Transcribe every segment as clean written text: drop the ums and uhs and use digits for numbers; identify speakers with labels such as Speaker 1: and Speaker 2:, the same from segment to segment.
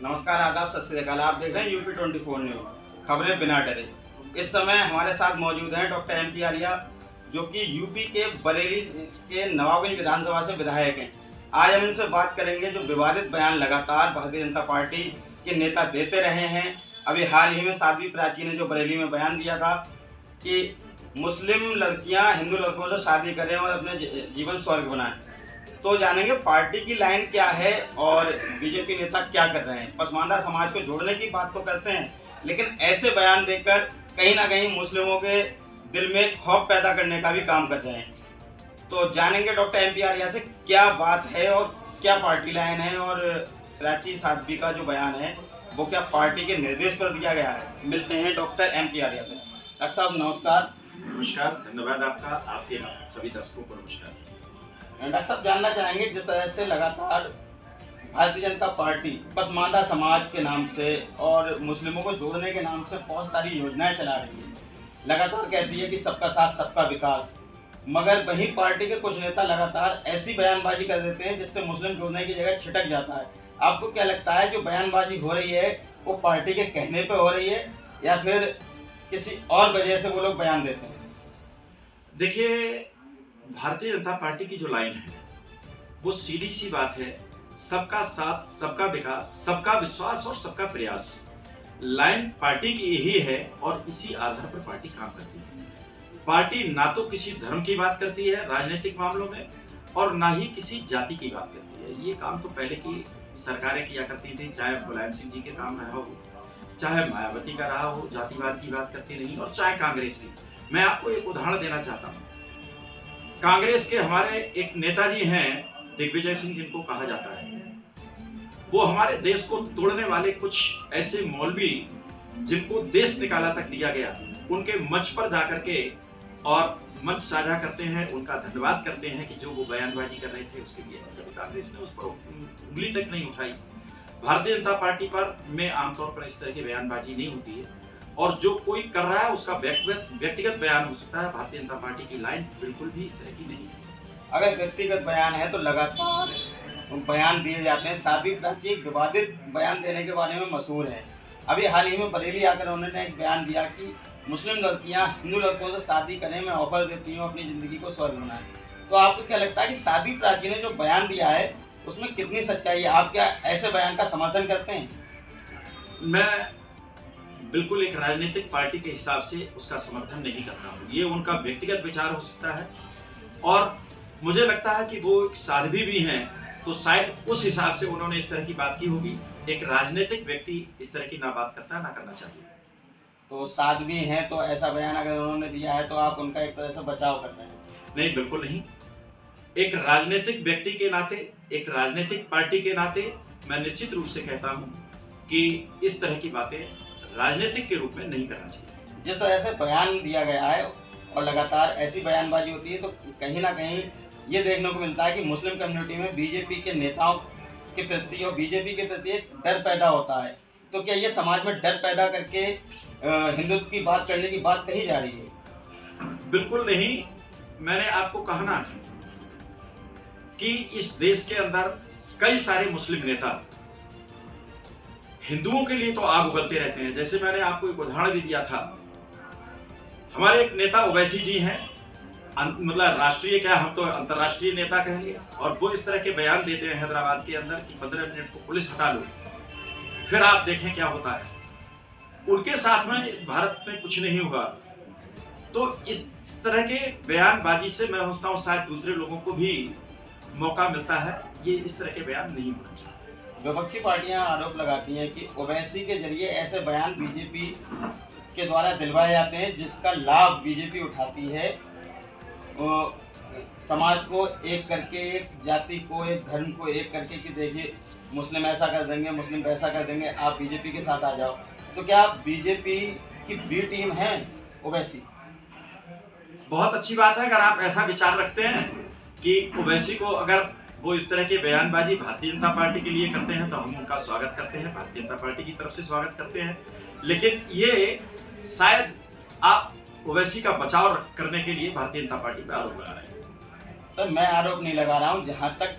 Speaker 1: नमस्कार, आदाब, सत श्री अकाल। आप देख रहे हैं यूपी 24 न्यूज, खबरें बिना डरे। इस समय हमारे साथ मौजूद हैं डॉक्टर MP आर्या, जो कि यूपी के बरेली के नवाबगंज विधानसभा से विधायक हैं। आज हम इनसे बात करेंगे जो विवादित बयान लगातार भारतीय जनता पार्टी के नेता देते रहे हैं। अभी हाल ही में साध्वी प्राची ने जो बरेली में बयान दिया था कि मुस्लिम लड़कियां हिंदू लड़कों से शादी करें और अपने जीवन स्वर्ग बनाएं, तो जानेंगे पार्टी की लाइन क्या है और बीजेपी नेता क्या कर रहे हैं। पसमानदा समाज को जोड़ने की बात तो करते हैं, लेकिन ऐसे बयान देकर कहीं ना कहीं मुस्लिमों के दिल में खौफ पैदा करने का भी काम कर रहे हैं। तो जानेंगे डॉक्टर MP आर्या से क्या बात है और क्या पार्टी लाइन है, और प्राची साध्वी का जो बयान है वो क्या पार्टी के निर्देश पर दिया गया है। मिलते हैं डॉक्टर MP आर्या से। डॉक्टर साहब नमस्कार।
Speaker 2: नमस्कार, धन्यवाद आपका, आपके सभी दर्शकों को नमस्कार।
Speaker 1: डॉक्टर साहब जानना चाहेंगे, जिस तरह से लगातार भारतीय जनता पार्टी पसमानदा समाज के नाम से और मुस्लिमों को जोड़ने के नाम से बहुत सारी योजनाएं चला रही है, लगातार कहती है कि सबका साथ सबका विकास, मगर वही पार्टी के कुछ नेता लगातार ऐसी बयानबाजी कर देते हैं जिससे मुस्लिम जोड़ने की जगह छिटक जाता है। आपको क्या लगता है जो बयानबाजी हो रही है वो पार्टी के कहने पर हो रही है या फिर किसी और वजह से वो लोग बयान देते हैं?
Speaker 2: देखिए, भारतीय जनता पार्टी की जो लाइन है वो सीधी सी बात है, सबका साथ सबका विकास, सबका विश्वास और सबका प्रयास। लाइन पार्टी की यही है और इसी आधार पर पार्टी काम करती है। पार्टी ना तो किसी धर्म की बात करती है राजनीतिक मामलों में और ना ही किसी जाति की बात करती है। ये काम तो पहले की सरकारें किया करती थी, चाहे मुलायम सिंह जी के काम रहा हो, चाहे मायावती का रहा हो, जातिवाद की बात करती रही, और चाहे कांग्रेस की। मैं आपको एक उदाहरण देना चाहता हूँ। कांग्रेस के हमारे एक नेताजी हैं दिग्विजय सिंह, जिनको कहा जाता है, वो हमारे देश को तोड़ने वाले कुछ ऐसे मौलवी जिनको देश निकाला तक दिया गया, उनके मंच पर जाकर के और मंच साझा करते हैं, उनका धन्यवाद करते हैं कि जो वो बयानबाजी कर रहे थे उसके लिए। कभी कांग्रेस ने उस पर उंगली तक नहीं उठाई। भारतीय जनता पार्टी पर में आमतौर पर इस तरह की बयानबाजी नहीं होती है, और जो कोई कर रहा है उसका व्यक्तिगत बयान हो सकता है। भारतीय जनता पार्टी की लाइन बिल्कुल भी इस तरह की नहीं है।
Speaker 1: अगर व्यक्तिगत बयान है तो लगातार बयान दिए जाते हैं। साध्वी प्राची एक विवादित बयान देने के बारे में मशहूर है। अभी हाल ही में बरेली आकर उन्होंने एक बयान दिया कि मुस्लिम लड़कियां हिंदू लड़कों से शादी करने में ऑफर देती हूँ अपनी जिंदगी को स्वर्ग बनाए। तो आपको क्या लगता है कि साध्वी प्राची ने जो बयान दिया है उसमें कितनी सच्चाई है? आप क्या ऐसे बयान का समर्थन करते हैं?
Speaker 2: मैं बिल्कुल एक राजनीतिक पार्टी के हिसाब से उसका समर्थन नहीं करता हूँ। ये उनका व्यक्तिगत विचार हो सकता है, और मुझे लगता है कि वो एक साध्वी भी हैं, तो शायद उस हिसाब से उन्होंने इस तरह की बात की होगी। एक राजनीतिक व्यक्ति इस तरह की ना बात करता है, ना करना चाहिए।
Speaker 1: तो साध्वी हैं तो ऐसा बयान अगर उन्होंने दिया है तो आप उनका एक तरह से बचाव करते हैं?
Speaker 2: नहीं, बिल्कुल नहीं। एक राजनीतिक व्यक्ति के नाते, एक राजनीतिक पार्टी के नाते मैं निश्चित रूप से कहता हूँ कि इस तरह की बातें राजनीतिक के रूप में नहीं करना चाहिए।
Speaker 1: जिस तरह से बयान दिया गया है और लगातार ऐसी बयानबाजी होती है, तो कहीं ना कहीं ये देखने को मिलता है कि मुस्लिम कम्युनिटी में बीजेपी के नेताओं के प्रति और बीजेपी के प्रति एक डर पैदा होता है। तो क्या ये समाज में डर पैदा करके हिंदुत्व की बात करने की बात कही जा रही है?
Speaker 2: बिल्कुल नहीं। मैंने आपको कहा ना कि इस देश के अंदर कई सारे मुस्लिम नेता हिंदुओं के लिए तो आग उगलते रहते हैं। जैसे मैंने आपको एक उदाहरण भी दिया था, हमारे एक नेता ओवैसी जी हैं, मतलब राष्ट्रीय क्या, हम तो अंतर्राष्ट्रीय नेता कहेंगे, और वो इस तरह के बयान देते हैं हैदराबाद के अंदर कि 15 मिनट को पुलिस हटा लो, फिर आप देखें क्या होता है। उनके साथ में इस भारत में कुछ नहीं हुआ। तो इस तरह के बयानबाजी से मैं समझता हूँ शायद दूसरे लोगों को भी मौका मिलता है। ये इस तरह के बयान नहीं होना चाहिए।
Speaker 1: विपक्षी पार्टियां आरोप लगाती हैं कि ओवैसी के जरिए ऐसे बयान बीजेपी के द्वारा दिलवाए जाते हैं जिसका लाभ बीजेपी उठाती है, समाज को एक करके, एक जाति को, एक धर्म को एक करके कि देखिए मुस्लिम ऐसा कर देंगे, मुस्लिम वैसा कर देंगे, आप बीजेपी के साथ आ जाओ। तो क्या आप बीजेपी की बी टीम है ओवैसी?
Speaker 2: बहुत अच्छी बात है अगर आप ऐसा विचार रखते हैं कि ओवैसी को अगर वो इस तरह की बयानबाजी भारतीय जनता पार्टी के लिए करते हैं तो हम उनका स्वागत करते हैं, भारतीय जनता पार्टी की तरफ से स्वागत करते हैं। लेकिन ये शायद आप ओवैसी का बचाव करने के लिए भारतीय जनता पार्टी पर आरोप लगा रहे हैं।
Speaker 1: सर, मैं आरोप नहीं लगा रहा हूँ। जहाँ तक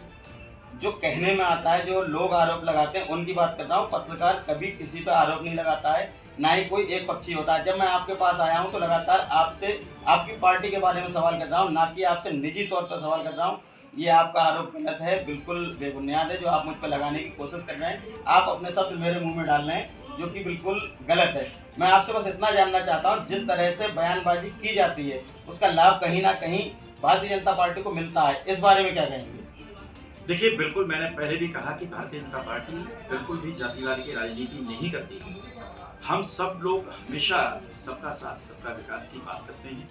Speaker 1: जो कहने में आता है, जो लोग आरोप लगाते हैं उनकी बात कर रहा हूँ। पत्रकार कभी किसी पर आरोप नहीं लगाता है, ना ही कोई एक पक्षी होता है। जब मैं आपके पास आया हूँ तो लगातार आपसे आपकी पार्टी के बारे में सवाल कर रहा हूँ, ना कि आपसे निजी तौर पर सवाल कर रहा हूँ। ये आपका आरोप गलत है, बिल्कुल बेबुनियाद है, जो आप मुझ पर लगाने की कोशिश कर रहे हैं। आप अपने शब्द मेरे मुंह में डाल रहे हैं, जो कि बिल्कुल गलत है। मैं आपसे बस इतना जानना चाहता हूँ, जिस तरह से बयानबाजी की जाती है उसका लाभ कहीं ना कहीं भारतीय जनता पार्टी को मिलता है, इस बारे में क्या कहेंगे?
Speaker 2: देखिए, बिल्कुल मैंने पहले भी कहा कि भारतीय जनता पार्टी बिल्कुल भी जातिवाद की राजनीति नहीं करती। हम सब लोग हमेशा सबका साथ सबका विकास की बात करते हैं,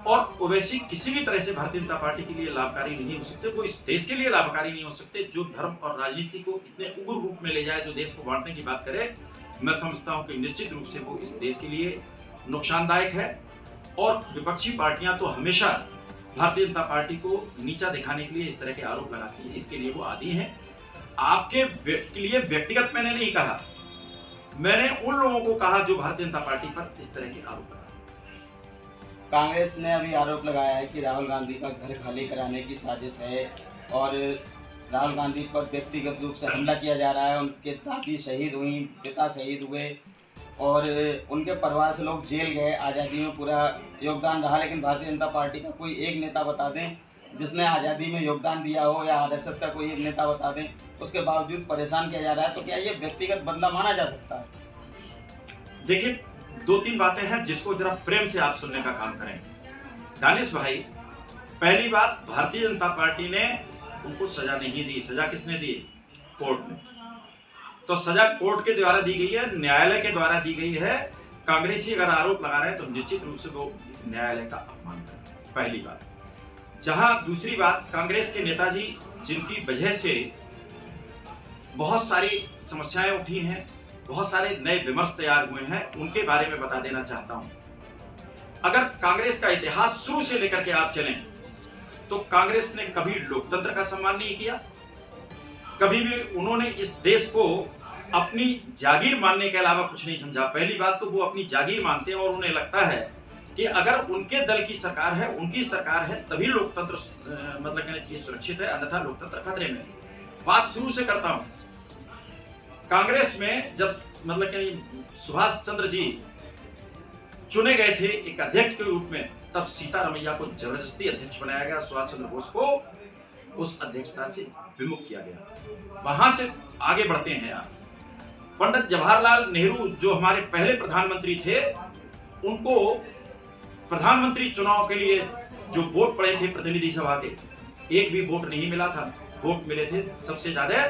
Speaker 2: और ओवैसी किसी भी तरह से भारतीय जनता पार्टी के लिए लाभकारी नहीं हो सकते, वो इस देश के लिए लाभकारी नहीं हो सकते। जो धर्म और राजनीति को इतने उग्र रूप में ले जाए, जो देश को बांटने की बात करे, मैं समझता हूं कि निश्चित रूप से वो इस देश के लिए नुकसानदायक है। और विपक्षी पार्टियां तो हमेशा भारतीय जनता पार्टी को नीचा दिखाने के लिए इस तरह के आरोप लगाती है, इसके लिए वो आदी हैं। आपके लिए व्यक्तिगत मैंने नहीं कहा, मैंने उन लोगों को कहा जो भारतीय जनता पार्टी पर इस तरह के आरोप लगा।
Speaker 1: कांग्रेस ने अभी आरोप लगाया है कि राहुल गांधी का घर खाली कराने की साजिश है, और राहुल गांधी पर व्यक्तिगत रूप से हमला किया जा रहा है। उनके दादी शहीद हुई, पिता शहीद हुए, और उनके परिवार से लोग जेल गए। आज़ादी में पूरा योगदान रहा, लेकिन भारतीय जनता पार्टी का कोई एक नेता बता दें जिसने आज़ादी में योगदान दिया हो, या आरएसएस का कोई एक नेता बता दें, उसके बावजूद परेशान किया जा रहा है। तो क्या ये व्यक्तिगत बदला माना जा सकता है?
Speaker 2: देखिए, दो तीन बातें हैं जिसको जरा प्रेम से आप सुनने का काम करें। दानिश भाई, पहली बात, भारतीय जनता पार्टी ने उनको सजा नहीं दी। सजा किसने दी? कोर्ट ने। तो सजा कोर्ट के द्वारा दी गई है, न्यायालय के द्वारा दी गई है। कांग्रेसी अगर आरोप लगा रहे हैं तो निश्चित रूप से वो न्यायालय का अपमान कर रहे हैं, पहली बात। जहां दूसरी बात, कांग्रेस के नेताजी जिनकी वजह से बहुत सारी समस्याएं उठी हैं, बहुत सारे नए विमर्श तैयार हुए हैं, उनके बारे में बता देना चाहता हूं। अगर कांग्रेस का इतिहास शुरू से लेकर के आप चलें तो कांग्रेस ने कभी लोकतंत्र का सम्मान नहीं किया, कभी भी उन्होंने इस देश को अपनी जागीर मानने के अलावा कुछ नहीं समझा। पहली बात तो वो अपनी जागीर मानते हैं, और उन्हें लगता है कि अगर उनके दल की सरकार है, उनकी सरकार है, तभी लोकतंत्र मतलब कहना चाहिए सुरक्षित है, अन्यथा लोकतंत्र खतरे में। बात शुरू से करता हूं। कांग्रेस में जब मतलब कि सुभाष चंद्र जी चुने गए थे एक अध्यक्ष के रूप में, तब सीतारमैया को जबरदस्ती अध्यक्ष बनाया गया, सुभाष चंद्र बोस को उस अध्यक्षता से विमुख किया गया। वहां से आगे बढ़ते हैं आप। पंडित जवाहरलाल नेहरू जो हमारे पहले प्रधानमंत्री थे, उनको प्रधानमंत्री चुनाव के लिए जो वोट पड़े थे प्रतिनिधि सभा के, एक भी वोट नहीं मिला था। वोट मिले थे सबसे ज्यादा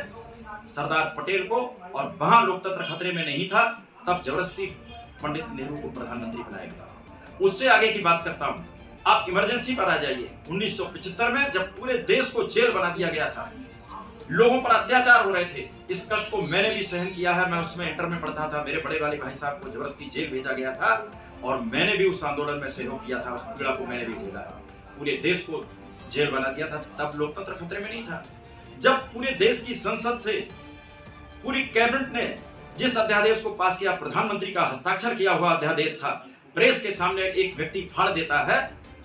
Speaker 2: सरदार पटेल को, और वहां लोकतंत्र खतरे में नहीं था, तब जबरदस्ती पंडित नेहरू को प्रधानमंत्री बनाया गया। उससे आगे की बात करता हूं, आप इमरजेंसी पर आ जाइए। 1975 में जब पूरे देश को जेल बना दिया गया था, लोगों पर अत्याचार हो रहे थे, इस कष्ट को मैंने भी सहन किया है। मैं उसमें इंटर में पढ़ता था, मेरे बड़े वाले भाई साहब को जबरदस्ती जेल भेजा गया था, और मैंने भी उस आंदोलन में सहयोग किया था, उस पीड़ा को मैंने भी झेला। पूरे देश को जेल बना दिया था, तब लोकतंत्र खतरे में नहीं था। जब पूरे देश की संसद से पूरी कैबिनेट ने जिस अध्यादेश को पास किया, प्रधानमंत्री का हस्ताक्षर किया हुआ अध्यादेश था, प्रेस के सामने एक व्यक्ति फाड़ देता है,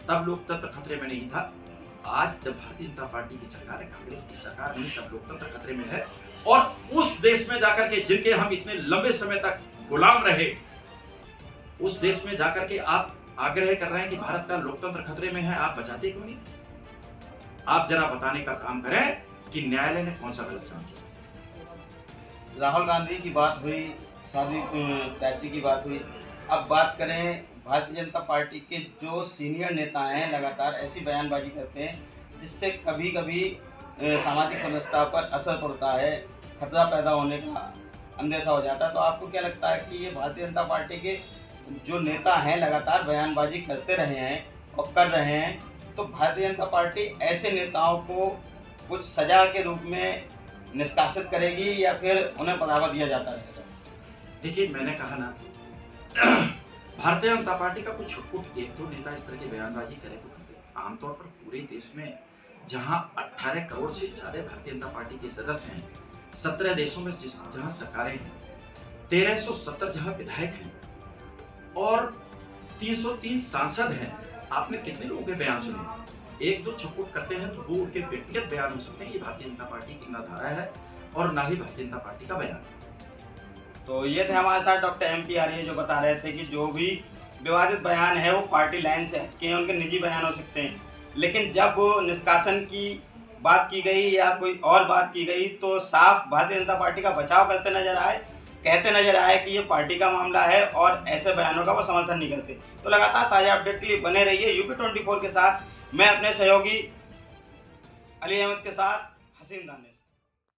Speaker 2: तब लोकतंत्र खतरे में नहीं था। आज जब भारतीय जनता पार्टी की सरकार है, कांग्रेस की सरकार नहीं, तब लोकतंत्र खतरे में है। और उस देश में जाकर के जिनके हम इतने लंबे समय तक गुलाम रहे, उस देश में जाकर के आप आग्रह कर रहे हैं कि भारत का लोकतंत्र खतरे में है, आप बचाते क्यों नहीं? आप जरा बताने का काम करें कि न्यायालय ने कौन सा गलत काम किया।
Speaker 1: राहुल गांधी की बात हुई, साध्वी त्याची की बात हुई। अब बात करें भारतीय जनता पार्टी के जो सीनियर नेता हैं, लगातार ऐसी बयानबाजी करते हैं जिससे कभी कभी सामाजिक समरसता पर असर पड़ता है, खतरा पैदा होने का अंदेशा हो जाता है। तो आपको क्या लगता है कि ये भारतीय जनता पार्टी के जो नेता हैं लगातार बयानबाजी करते रहे हैं और कर रहे हैं, तो भारतीय जनता पार्टी ऐसे नेताओं को कुछ सजा के रूप में निष्कासित करेगी, या फिर उन्हें बढ़ावा दिया जाता रहेगा?
Speaker 2: देखिए, मैंने कहा ना, भारतीय जनता पार्टी का कुछ छुटपुट एक दो नेता इस तरह की बयानबाजी करे तो करते। आमतौर पर पूरे देश में जहां 18 करोड़ से ज्यादा भारतीय जनता पार्टी के सदस्य हैं, 17 देशों में जहां सरकारें हैं, 1370 जहां विधायक हैं और 303 सांसद हैं, आपने कितने लोगों के बयान सुने? एक दो छपुट करते हैं तो वो उनके व्यक्तिगत बयान हो सकते हैं। ये भारतीय जनता पार्टी की न धारा है और ना ही भारतीय जनता पार्टी का बयान है।
Speaker 1: तो ये थे हमारे साथ डॉक्टर MP आर्य जो बता रहे थे कि जो भी विवादित बयान है वो पार्टी लाइन से हटके हैं, उनके निजी बयान हो सकते हैं, लेकिन जब निष्कासन की बात की गई या कोई और बात की गई तो साफ भारतीय जनता पार्टी का बचाव करते नजर आए, कहते नजर आए कि ये पार्टी का मामला है और ऐसे बयानों का वो समर्थन नहीं करते। तो लगातार ताजा अपडेट के लिए बने रहिए UP24 के साथ। मैं अपने सहयोगी अली अहमद के साथ हसीन दानिश।